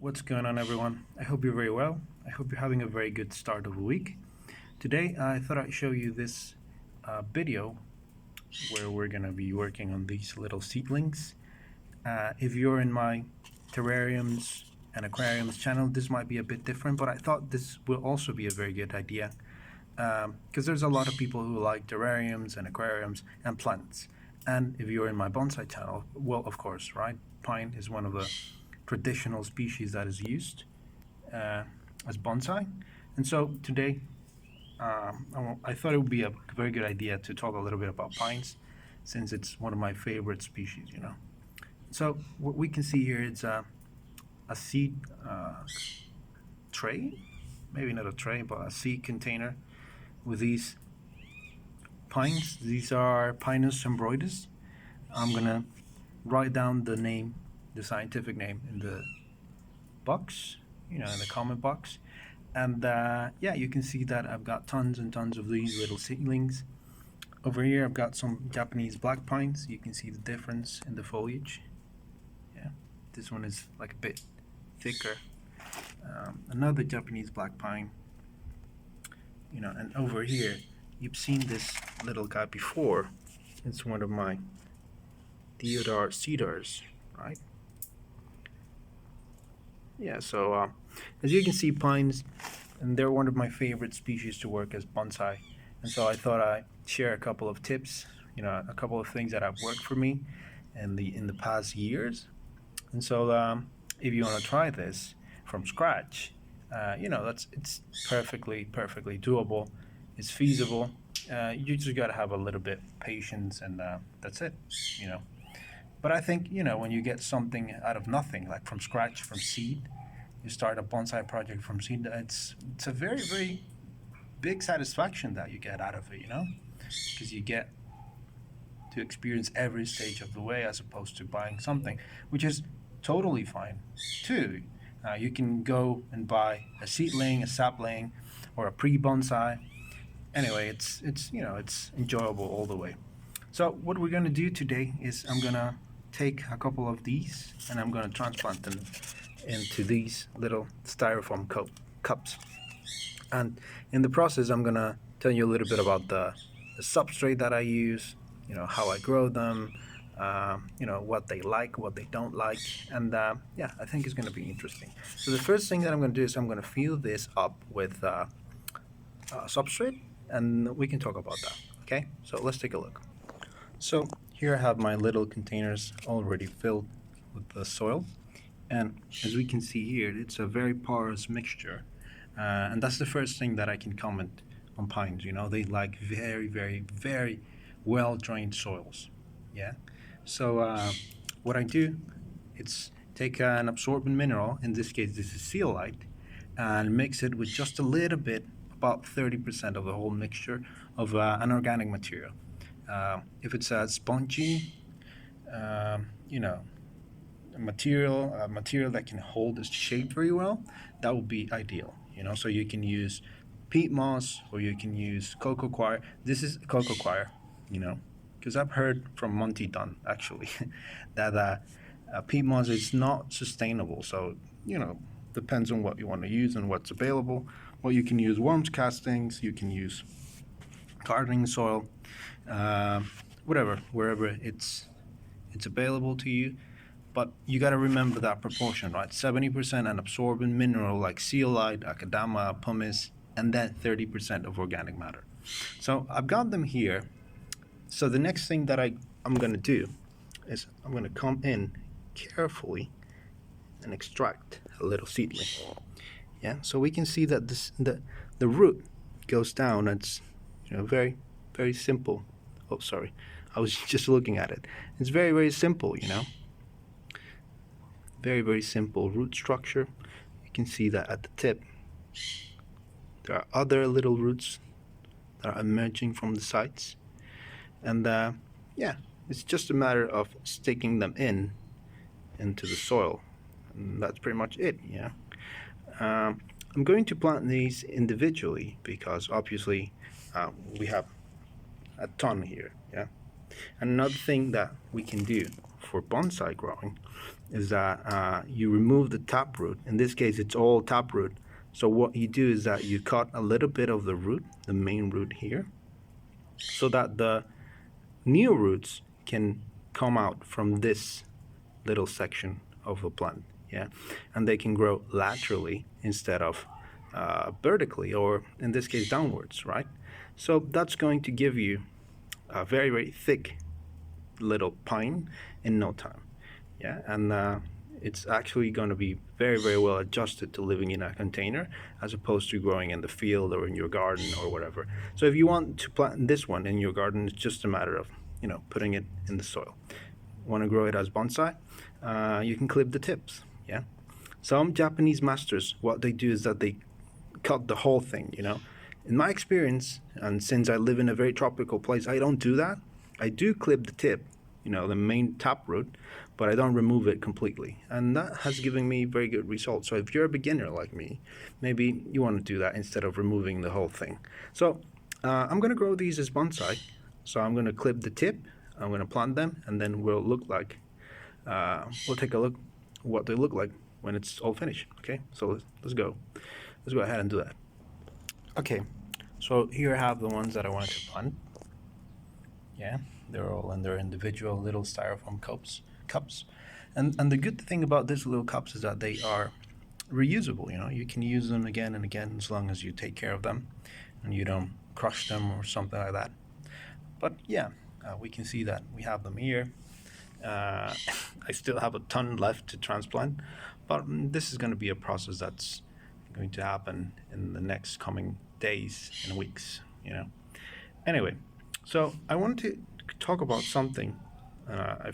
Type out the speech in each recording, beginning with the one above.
What's going on, everyone? I hope you're very well. I hope you're having a very good start of the week. Today I thought I'd show you this video where we're gonna be working on these little seedlings. If you're in my terrariums and aquariums channel, this might be a bit different, but I thought this will also be a very good idea because there's a lot of people who like terrariums and aquariums and plants. And if you're in my bonsai channel, well, of course, right? Pine is one of the traditional species that is used as bonsai. And so today I thought it would be a very good idea to talk a little bit about pines, since it's one of my favorite species, you know. So what we can see here is a seed tray, maybe not a tray, but a seed container with these pines. These are Pinus Cembroides. I'm gonna write down the name, the scientific name, in the box, you know, in the comment box. And yeah, you can see that I've got tons and tons of these little seedlings. Over here I've got some Japanese black pines. You can see the difference in the foliage. Yeah, this one is like a bit thicker. Another Japanese black pine, you know. And over here you've seen this little guy before. It's one of my Deodara cedars, right? Yeah, so as you can see, pines, and they're one of my favorite species to work as bonsai. And so I thought I'd share a couple of tips, you know, a couple of things that have worked for me in the past years. And so if you want to try this from scratch, you know, it's perfectly doable. It's feasible. You just got to have a little bit patience, and that's it, you know. But I think, you know, when you get something out of nothing, like from scratch, from seed, you start a bonsai project from seed, it's a very, very big satisfaction that you get out of it, you know, because you get to experience every stage of the way, as opposed to buying something, which is totally fine too. You can go and buy a seedling, a sapling, or a pre-bonsai. Anyway, it's you know, it's enjoyable all the way. So what we're going to do today is I'm going to take a couple of these and I'm going to transplant them into these little styrofoam cups. And in the process, I'm going to tell you a little bit about the substrate that I use, you know, how I grow them, you know, what they like, what they don't like. And yeah, I think it's going to be interesting. So the first thing that I'm going to do is I'm going to fill this up with substrate, and we can talk about that. Okay, so let's take a look. So here I have my little containers already filled with the soil, and as we can see here, it's a very porous mixture, and that's the first thing that I can comment on pines. You know, they like very, very, very well drained soils. Yeah, so what I do, it's take an absorbent mineral, in this case this is zeolite, and mix it with just a little bit, about 30% of the whole mixture of an organic material. If it's a spongy, you know, material that can hold its shape very well, that would be ideal. You know, so you can use peat moss, or you can use cocoa coir. This is cocoa coir, you know, because I've heard from Monty Dunn actually that peat moss is not sustainable. So, you know, depends on what you want to use and what's available. Well, you can use worms castings, you can use gardening soil, whatever, wherever it's available to you. But you got to remember that proportion, right? 70% an absorbent mineral like zeolite, akadama, pumice, and then 30% of organic matter. So I've got them here. So the next thing that I'm going to do is I'm going to come in carefully and extract a little seedling. Yeah, so we can see that the root goes down. It's, you know, very, very simple. Oh, sorry, I was just looking at it. It's very, very simple, you know. Very, very simple root structure. You can see that at the tip there are other little roots that are emerging from the sides, and yeah, it's just a matter of sticking them into the soil, and that's pretty much it. Yeah. I'm going to plant these individually because obviously we have a ton here. Yeah. And another thing that we can do for bonsai growing is that you remove the taproot. In this case, it's all taproot. So what you do is that you cut a little bit of the root, the main root here, so that the new roots can come out from this little section of the plant, yeah, and they can grow laterally instead of vertically, or in this case downwards, right? So that's going to give you a very, very thick little pine in no time, yeah, and it's actually going to be very, very well adjusted to living in a container as opposed to growing in the field or in your garden or whatever. So if you want to plant this one in your garden, it's just a matter of, you know, putting it in the soil. Want to grow it as bonsai, you can clip the tips, yeah. Some Japanese masters, what they do is that they cut the whole thing, you know. In my experience, and since I live in a very tropical place, I don't do that. I do clip the tip, you know, the main taproot, but I don't remove it completely, and that has given me very good results. So if you're a beginner like me, maybe you want to do that instead of removing the whole thing. So I'm going to grow these as bonsai. So I'm going to clip the tip, I'm going to plant them, and then we'll take a look what they look like when it's all finished. Okay, so let's go ahead and do that. Okay, so here I have the ones that I wanted to plant. Yeah, they're all in their individual little styrofoam cups. And the good thing about these little cups is that they are reusable. You know, you can use them again and again as long as you take care of them and you don't crush them or something like that. But yeah, we can see that we have them here. I still have a ton left to transplant, but this is going to be a process that's going to happen in the next coming days and weeks, you know. Anyway, so I wanted to talk about something I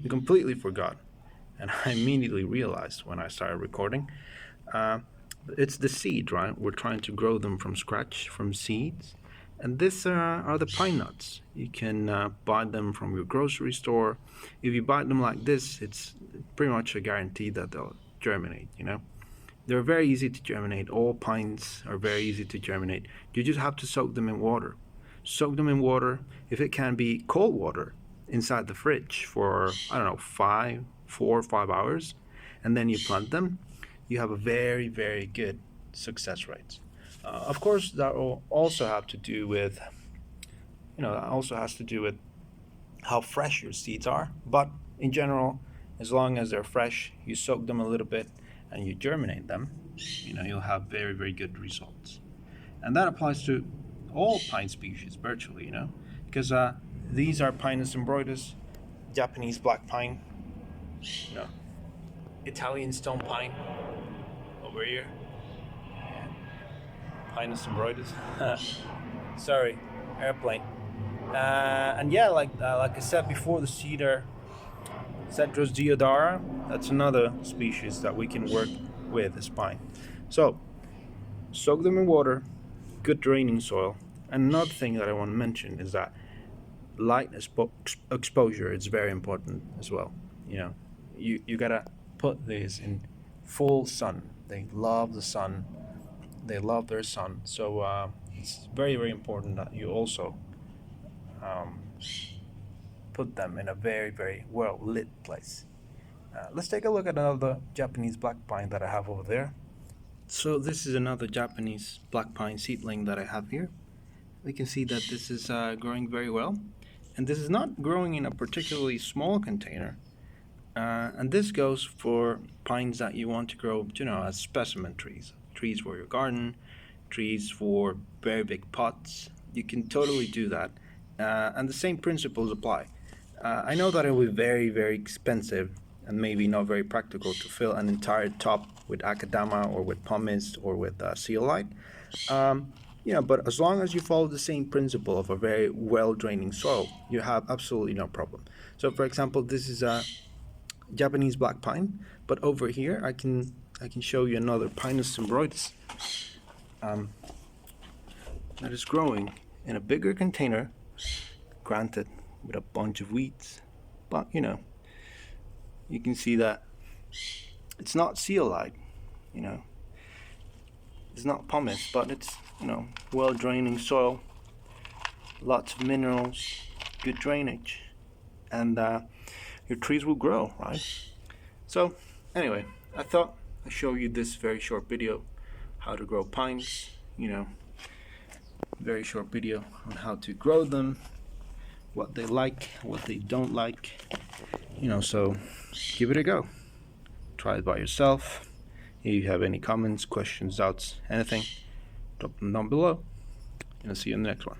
completely forgot, and I immediately realized when I started recording. It's the seed, right? We're trying to grow them from scratch, from seeds. And these are the pine nuts. You can buy them from your grocery store. If you buy them like this, it's pretty much a guarantee that they'll germinate, you know. They're very easy to germinate. All pines are very easy to germinate. You just have to soak them in water. Soak them in water, if it can be cold water, inside the fridge for, I don't know, 4 or 5 hours, and then you plant them. You have a very, very good success rate. Of course, that will also have to do with, how fresh your seeds are. But in general, as long as they're fresh, you soak them a little bit and you germinate them, you know, you'll have very, very good results. And that applies to all pine species virtually, you know, because these are Pinus Cembroides, Japanese black pine, you know, Italian stone pine over here. Pinus Cembroides. Sorry, airplane. And yeah, like I said before, the cedar, Cedrus Deodara, that's another species that we can work with as pine. So, soak them in water, good draining soil. And another thing that I want to mention is that light exposure is very important as well. You know, you gotta put these in full sun. They love the sun. They love their sun. So it's very, very important that you also put them in a very, very well lit place. Let's take a look at another Japanese black pine that I have over there. So this is another Japanese black pine seedling that I have here. We can see that this is growing very well. And this is not growing in a particularly small container. And this goes for pines that you want to grow, you know, as specimen trees. Trees for your garden, trees for very big pots. You can totally do that. And the same principles apply. I know that it will be very, very expensive and maybe not very practical to fill an entire top with akadama or with pumice or with zeolite. You know, but as long as you follow the same principle of a very well draining soil, you have absolutely no problem. So for example, this is a Japanese black pine, but over here I can show you another Pinus Cembroides that is growing in a bigger container, granted with a bunch of weeds, but you know, you can see that it's not zeolite, you know, it's not pumice, but it's, you know, well draining soil, lots of minerals, good drainage, and your trees will grow, right? So anyway, I thought I'd show you this very short video how to grow pines, very short video on how to grow them, what they like, what they don't like, so give it a go. Try it by yourself. If you have any comments, questions, doubts, anything, drop them down below, and I'll see you in the next one.